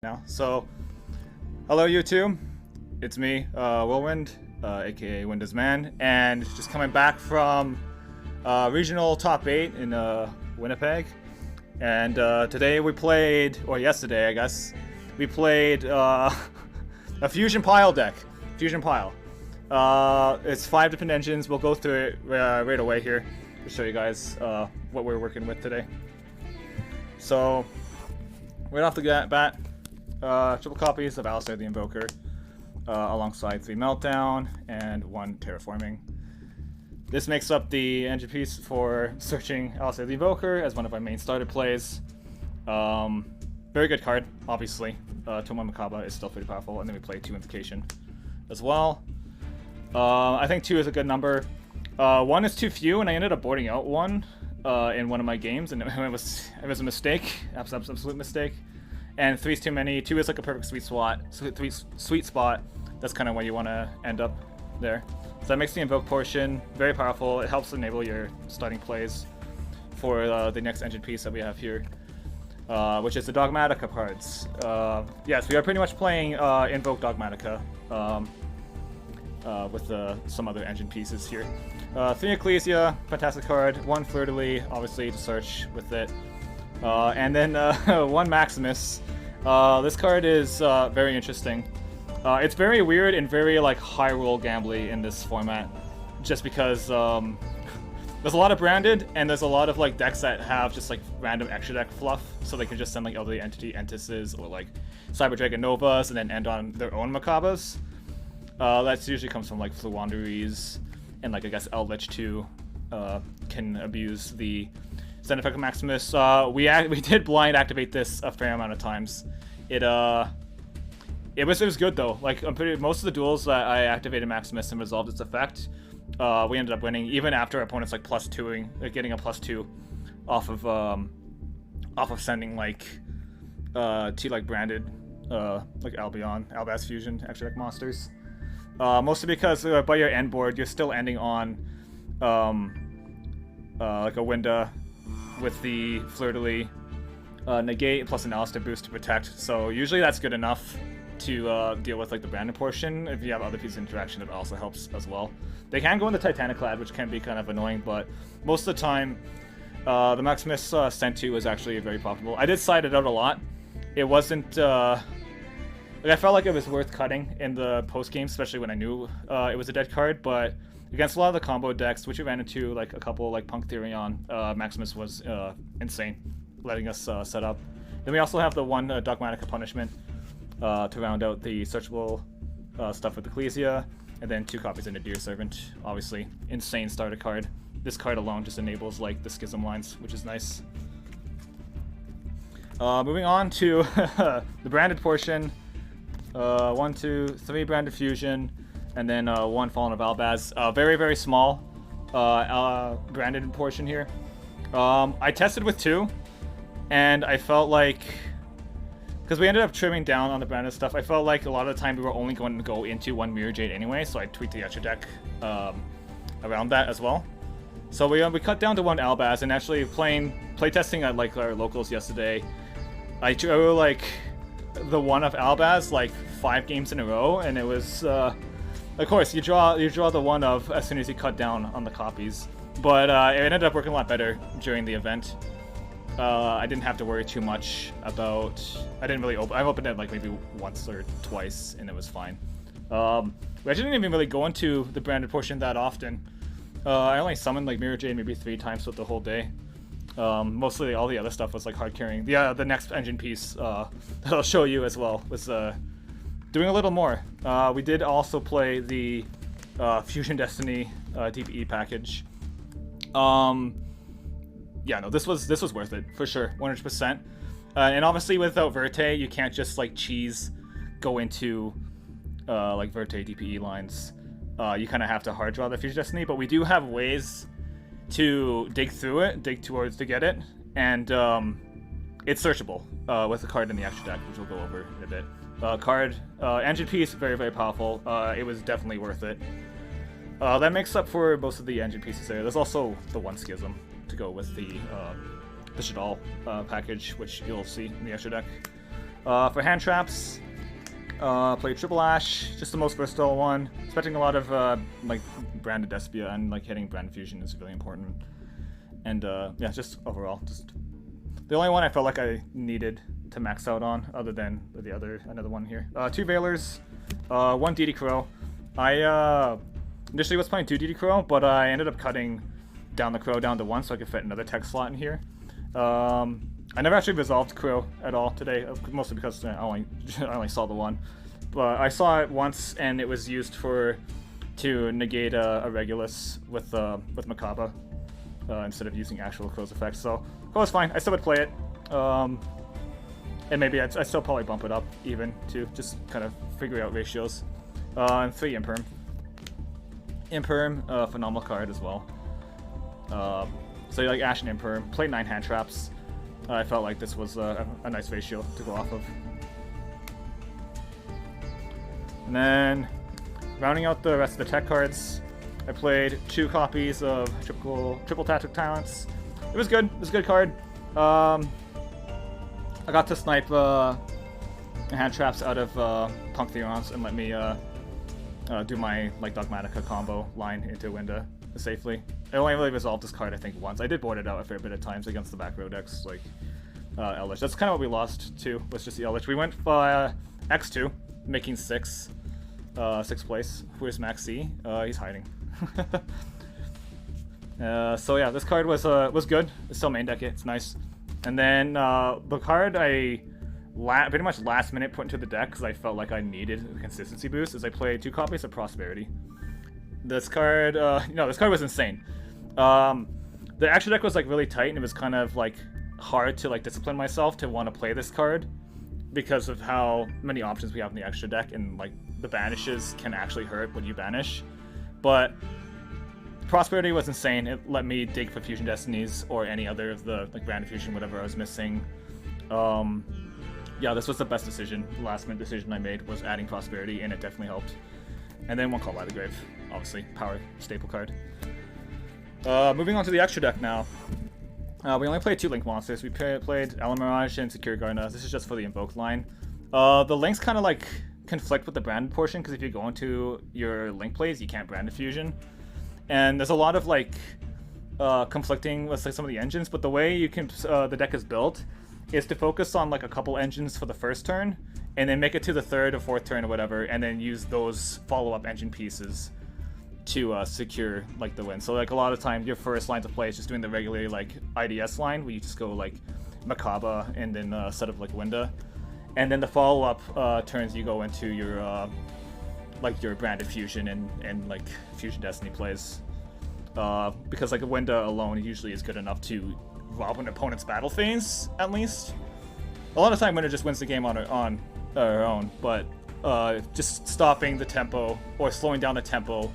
Now. So, hello YouTube, it's me, Whirlwind, aka Winda's man, and just coming back from regional top 8 in Winnipeg. And today we played, or yesterday I guess, we played a Fusion Pile deck. Fusion Pile. It's 5 different engines. We'll go through it right away here to show you guys what we're working with today. So, right off the bat, triple copies of Shaddoll and Invoked, alongside 3 Meltdown and 1 Terraforming. This makes up the engine piece for searching Shaddoll and Invoked as one of our main starter plays. Very good card, obviously. 2-1 Makaba is still pretty powerful, and then we play 2 Invocation as well. I think 2 is a good number. 1 is too few, and I ended up boarding out 1 in one of my games, and it was a mistake, absolute mistake. And 3 is too many. 2 is like a perfect sweet spot. That's kind of where you want to end up there. So that makes the invoke portion very powerful. It helps enable your starting plays for the next engine piece that we have here, which is the Dogmatica cards. Yes, we are pretty much playing Invoke Dogmatica with some other engine pieces here. 3 Ecclesia, fantastic card. 1 Fleur-de-Lis, obviously, to search with it. And then 1 Maximus. This card is very interesting. It's very weird and very like high roll gambly in this format, just because there's a lot of branded and there's a lot of like decks that have just like random extra deck fluff, so they can just send like Elderly Entity Entices or like Cyber Dragon Novas and then end on their own Makabas. That usually comes from like Fluwanderies and like I guess Eldritch 2 can abuse the Zen Effect of Maximus. We did blind activate this a fair amount of times. It was good though. Like most of the duels that I activated Maximus and resolved its effect, we ended up winning even after our opponents like +2ing, getting a +2 off of sending like T like branded like Albaz Fusion extra deck monsters. Mostly because by your end board you're still ending on like a Winda with the Fleur-de-Lis negate plus an Alistair boost to protect, so usually that's good enough to deal with like the branded portion. If you have other pieces of interaction, it also helps as well. They can go into Titaniclad, which can be kind of annoying, but most of the time the Maximus Sent 2 is actually very profitable. I did side it out a lot. It wasn't like I felt like it was worth cutting in the post game, especially when I knew it was a dead card, but against a lot of the combo decks, which we ran into like a couple like Punk Therion, Maximus was insane, letting us set up. Then we also have the 1 Dogmatica Punishment to round out the searchable stuff with Ecclesia, and then 2 copies in a Dear Servant. Obviously, insane starter card. This card alone just enables like the Schism lines, which is nice. Moving on to the branded portion. 1, 2, 3 branded fusion, and then 1 Fallen of Albaz. Very, very small branded portion here. I tested with 2, and I felt like, because we ended up trimming down on the branded stuff, I felt like a lot of the time we were only going to go into 1 Mirror Jade anyway, so I tweaked the extra deck around that as well. So we cut down to 1 Albaz, and actually playtesting at like our locals yesterday, I drew like the 1 of Albaz like 5 games in a row, and it was of course you draw the 1 of as soon as you cut down on the copies, but it ended up working a lot better during the event. I didn't have to worry too much about. I opened it like maybe once or twice, and it was fine. I didn't even really go into the branded portion that often. I only summoned like Mirror Jade maybe 3 times throughout the whole day. Mostly all the other stuff was like hard carrying. The next engine piece that I'll show you as well was doing a little more. We did also play the Fusion Destiny DPE package. Yeah, no, this was worth it for sure, 100%. And obviously without Verte, you can't just like go into like Verte DPE lines. You kind of have to hard draw the Fusion Destiny, but we do have ways to dig towards to get it, and it's searchable with the card in the extra deck, which we'll go over in a bit. Engine piece, very, very powerful. It was definitely worth it. That makes up for most of the engine pieces there. There's also the 1 Schism to go with the Shaddoll package, which you'll see in the extra deck. For hand traps, played Triple Ash, just the most versatile one. Expecting a lot of like branded Despia, and like hitting branded fusion is really important. And yeah, just overall, just the only one I felt like I needed to max out on, other than another one here. 2 Veilers, 1 DD Crow. I initially was playing 2 DD Crow, but I ended up cutting down the Crow down to 1 so I could fit another tech slot in here. I never actually resolved Crow at all today, mostly because I only saw the one. But I saw it once, and it was used to negate a Regulus with Makaba instead of using actual Crow's effects. So Crow was fine. I still would play it. And maybe I'd still probably bump it up even to just kind of figure out ratios. And 3 Imperm. Imperm, phenomenal card as well. So like Ash and Imperm. Played 9 hand traps. I felt like this was a nice ratio to go off of. And then, rounding out the rest of the tech cards, I played 2 copies of Triple Tactic Talents. It was good. It was a good card. I got to snipe hand traps out of Punk Theons and let me do my like Dogmatica combo line into Winda safely. I only really resolved this card I think once. I did board it out a fair bit of times against the back row decks like Eldritch. That's kind of what we lost to, was just the Eldritch. We went for X2, making 6th place. Where's Max C? He's hiding. So yeah, this card was good. It's still main deck it. It's nice. And then the card I pretty much last minute put into the deck because I felt like I needed a consistency boost is I played 2 copies of Prosperity. This card, this card was insane. The extra deck was like really tight, and it was kind of like hard to like discipline myself to want to play this card because of how many options we have in the extra deck, and like the banishes can actually hurt when you banish. But Prosperity was insane. It let me dig for Fusion Destinies or any other of the like Brand Fusion, whatever I was missing. Yeah, this was the best decision. The last minute decision I made was adding Prosperity, and it definitely helped. And then One Call by the Grave, obviously, power staple card. Moving on to the extra deck now. We only played 2 Link monsters. We played Alamirage and Secure Garna. This is just for the Invoked line. The Links kind of like conflict with the branded portion, because if you go into your Link plays, you can't brand a fusion. And there's a lot of like conflicting with like some of the engines, but the way you can the deck is built is to focus on like a couple engines for the first turn, and then make it to the 3rd or 4th turn or whatever, and then use those follow-up engine pieces to secure like the win. So like a lot of time your first line to play is just doing the regular like IDS line where you just go like Makaba and then set up like Winda, and then the follow-up turns you go into your like your branded fusion and like Fusion Destiny plays, because like a Winda alone usually is good enough to rob an opponent's battle phase at least. A lot of time Winda just wins the game on her own, but just stopping the tempo or slowing down the tempo,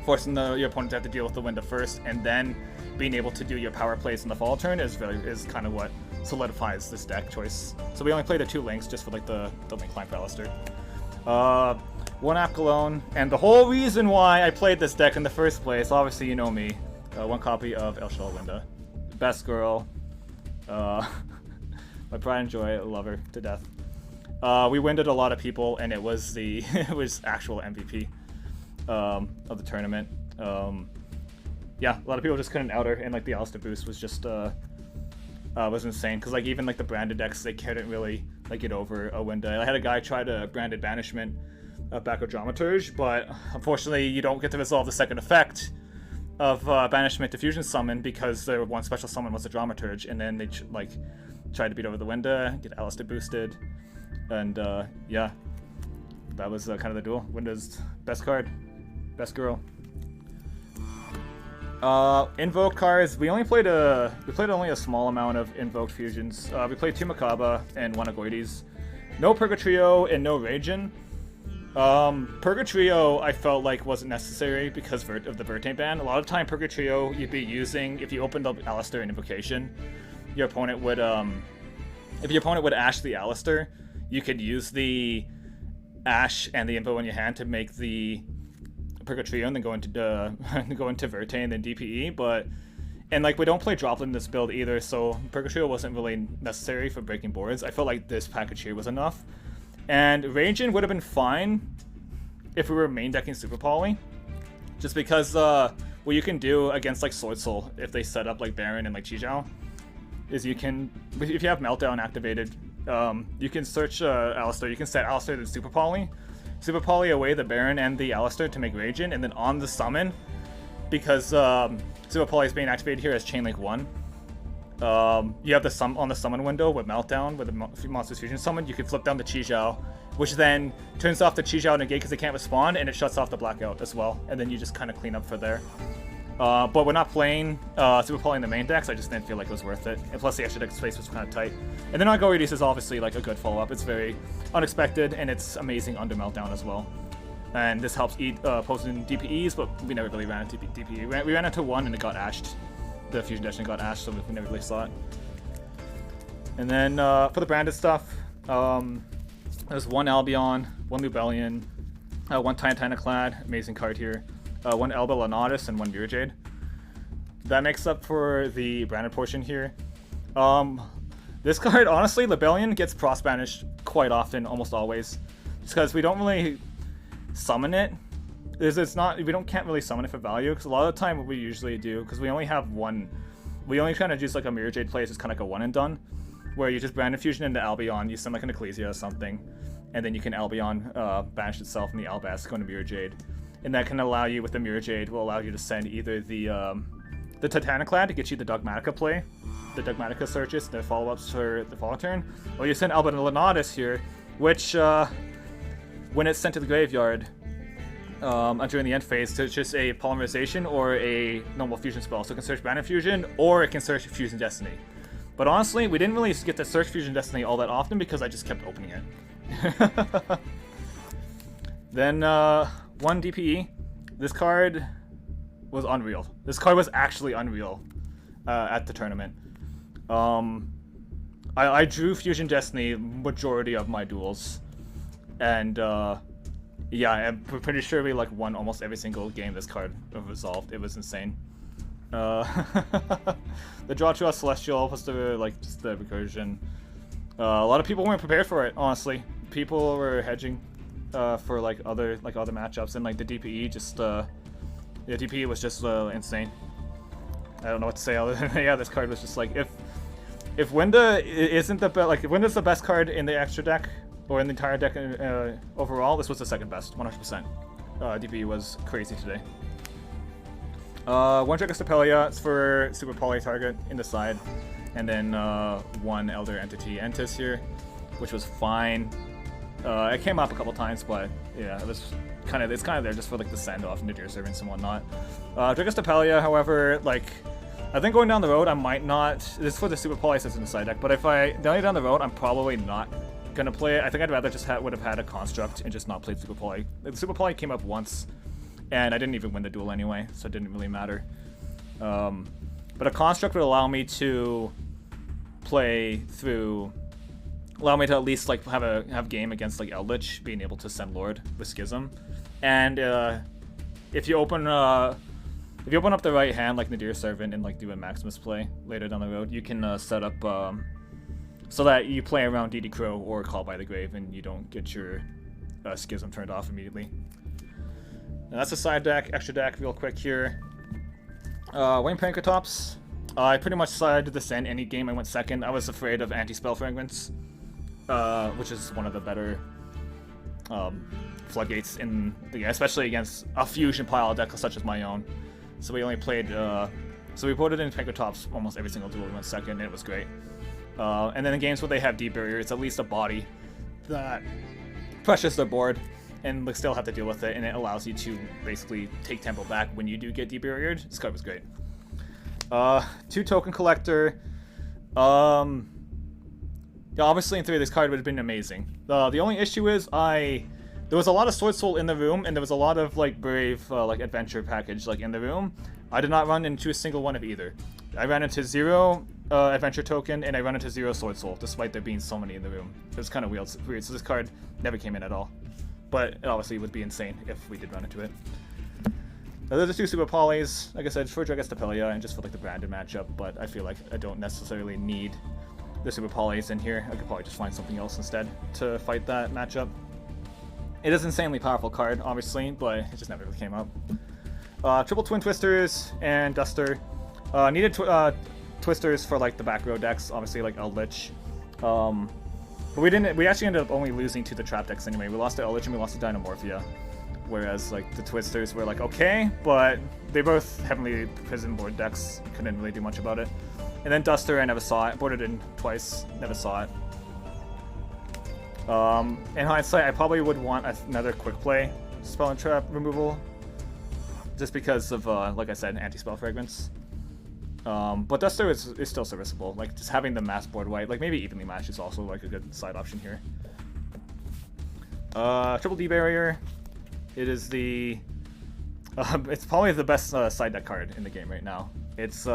forcing your opponent to have to deal with the Winda first, and then being able to do your power plays in the fall turn is kind of what solidifies this deck choice. So we only played the 2 Links just for like the Link line for Alistair. 1 Apkalone, and the whole reason why I played this deck in the first place, obviously you know me, 1 copy of El Shaddoll Winda. Best girl, my pride and joy, I love her to death. We winded a lot of people, and it was it was actual MVP of the tournament. Yeah, a lot of people just couldn't out her, and like the Alistair boost was just was insane, because like even like the branded decks, they couldn't really like get over a Winda. I had a guy try to branded banishment back with Dramaturge, but unfortunately you don't get to resolve the second effect of banishment to fusion summon, because their one special summon was a Dramaturge, and then they tried to beat over the Winda, get Alistair boosted, and yeah, that was kind of the duel. Winda's best card, best girl. Invoked cards, we played only a small amount of invoked fusions. We played 2 Makaba and 1 Agoides. No Purgatrio and no Ragin. Purgatrio I felt like wasn't necessary because of the Vertane ban. A lot of time Purgatrio you'd be using, if you opened up Alistair and Invocation, your opponent would if your opponent would Ash the Alistair, you could use the Ash and the Invo in your hand to make the Purgatrio and then go into Vertane and then DPE, but And like we don't play Droplet in this build either, so Purgatory wasn't really necessary for breaking boards. I felt like this package here was enough. And Raging would have been fine if we were main decking Super Poly. Just because what you can do against like Sword Soul, if they set up like Baron and like Chijiao, is you can, if you have Meltdown activated, you can search Alistar. You can set Alistar to Super Poly away the Baron and the Alistar to make Raging, and then on the summon, because Super Poly is being activated here as Chain Link 1. You have the on the summon window with Meltdown, with the Monsters Fusion summon, you can flip down the Chijiao, which then turns off the Chijiao negate because they can't respond, and it shuts off the Blackout as well, and then you just kind of clean up for there. But we're not playing Super Poly in the main deck, so I just didn't feel like it was worth it. And plus the extra deck space was kind of tight. And then Go Reduce is obviously like a good follow-up. It's very unexpected, and it's amazing under Meltdown as well. And this helps eat opposing DPEs, but we never really ran into DPE. We ran into one and it got ashed. The Fusion Destiny got ashed, so we never really saw it. And then for the branded stuff, there's one Albion, one Lubellion, one Titanic-clad, amazing card here, one Elba Lenatus, and one Mirajade. That makes up for the branded portion here. This card, honestly, Lubellion gets cross-banished quite often, almost always. Just because we don't really summon it. We can't really summon it for value, because a lot of the time what we usually do, because we only have one, we only kind of use like a Mirajade play, it's just kind of like a one and done, where you just branded fusion into Albion, you send like an Ecclesia or something, and then you can Albion banish itself in the Albas, go into Mirajade, and that can allow you, with the Mirajade, will allow you to send either the Titaniclad to get you the Dogmatica play, the Dogmatica searches, the follow-ups for the follow turn, or you send Elba Lenatus here, which when it's sent to the graveyard during the end phase, it's just a polymerization or a normal fusion spell. So it can search Banner Fusion, or it can search Fusion Destiny. But honestly, we didn't really get to search Fusion Destiny all that often because I just kept opening it. Then one DPE. This card was unreal. This card was actually unreal at the tournament. I drew Fusion Destiny majority of my duels, and yeah, I'm pretty sure we like won almost every single game this card resolved. It was insane. The draw to a Celestial plus the just the recursion. A lot of people weren't prepared for it, honestly. People were hedging for like other matchups, and like the DPE just the DPE was just insane. I don't know what to say other than yeah, this card was just like, if Winda isn't the best, like if Winda's the best card in the extra deck or in the entire deck overall, this was the second best, 100%. DPE was crazy today. One Dragostapelia, it's for Super Poly target in the side, and then one Elder Entity Entis here, which was fine. It came up a couple times, but yeah, it's kind of there just for like the send off into Deer Servants and whatnot. Dragostapelia, however, like I think going down the road I might not. This is for the Super Poly sets in the side deck, but if I down the road, I'm probably not gonna play it. I think I'd rather just would have had a construct and just not played Super Poly. The Super Poly came up once, and I didn't even win the duel anyway, so it didn't really matter. But a construct would allow me to play through, allow me to at least like have game against like Eldritch, being able to send Lord with Schism, and if you open up the right hand like Nadir Servant and like do a Maximus play later down the road, you can set up so that you play around DD Crow or Call by the Grave and you don't get your Schism turned off immediately. And that's the side deck, extra deck real quick here. Wayne Pankratops. I pretty much decided to descend any game I went second. I was afraid of anti-spell fragments, which is one of the better floodgates in the game, especially against a fusion pile deck such as my own. So we only played, so we voted in Pankratops almost every single duel we went second, and it was great. And then in games where they have deep barrier, it's at least a body that pressures their board and like still have to deal with it, and it allows you to basically take tempo back when you do get deep barriered. This card was great. 2 token collector. Yeah, obviously in theory this card would have been amazing. The only issue is there was a lot of Sword Soul in the room, and there was a lot of like Brave like adventure package like in the room. I did not run into a single one of either. I ran into 0 adventure token, and I ran into 0 Sword Soul, despite there being so many in the room. It was kind of weird, so this card never came in at all. But it obviously would be insane if we did run into it. Those are 2 super polys, like I said, for Dragastapelia and just for like the branded matchup, but I feel like I don't necessarily need the super polys in here. I could probably just find something else instead to fight that matchup. It is an insanely powerful card, obviously, but it just never really came up. Triple Twin Twisters and Duster. Needed Twisters for like the back row decks, obviously like Eldritch. But we actually ended up only losing to the trap decks anyway. We lost to Eldritch and we lost to Dynamorphia. Whereas like the Twisters were like okay, but they both heavily prison board decks. Couldn't really do much about it. And then Duster, I never saw it. Boarded in twice, never saw it. In hindsight, I probably would want another quick play spell and trap removal, just because of like I said, anti-spell fragments. But Duster is still serviceable. Like just having the mass board white, like maybe evenly matched is also like a good side option here. Triple D barrier. It is the it's probably the best side deck card in the game right now. It's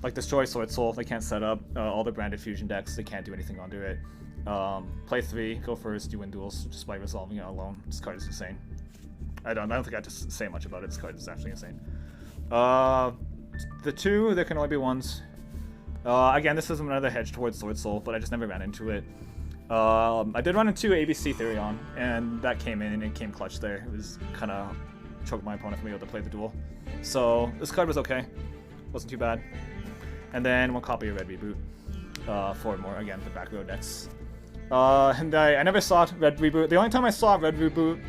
like destroy Sword Soul. They can't set up all the branded fusion decks. They can't do anything under it. Play 3, go first, you win duels just by resolving it alone. This card is insane. I don't think I have to say much about it. This card is actually insane. The 2, there can only be 1s. Again, this is another hedge towards Sword Soul, but I just never ran into it. I did run into ABC Therion, and that came in and it came clutch there. It was kind of choked my opponent from being able to play the duel. So this card was okay. Wasn't too bad. And then 1 copy of Red Reboot. 4 more, again, for back row decks. And I never saw Red Reboot. The only time I saw Red Reboot,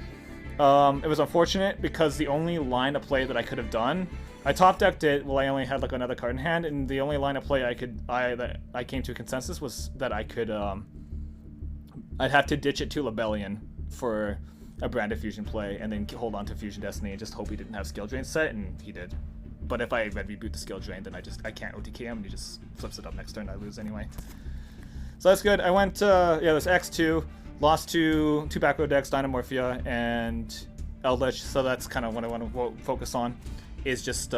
it was unfortunate because the only line of play that I could have done, I top decked it while I only had like another card in hand, and the only line of play that I came to a consensus was that I could I'd have to ditch it to Lebellion for a branded fusion play, and then hold on to Fusion Destiny and just hope he didn't have skill drain set, and he did. But if I Red Reboot the skill drain, then I can't OTK him, and he just flips it up next turn. I lose anyway. So that's good. I went there's X2, lost to 2 back row decks, Dynamorphia and Eldritch. So that's kind of what I want to focus on, is just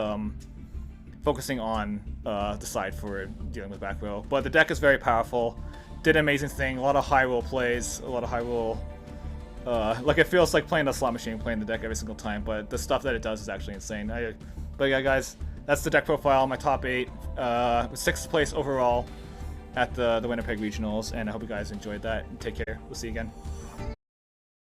focusing on the side for dealing with back row. But the deck is very powerful. Did an amazing thing. A lot of high roll plays. A lot of high roll. Like it feels like playing a slot machine, playing the deck every single time. But the stuff that it does is actually insane. But yeah, guys, that's the deck profile. My top 8, 6th place overall at the Winnipeg Regionals, and I hope you guys enjoyed that. Take care. We'll see you again.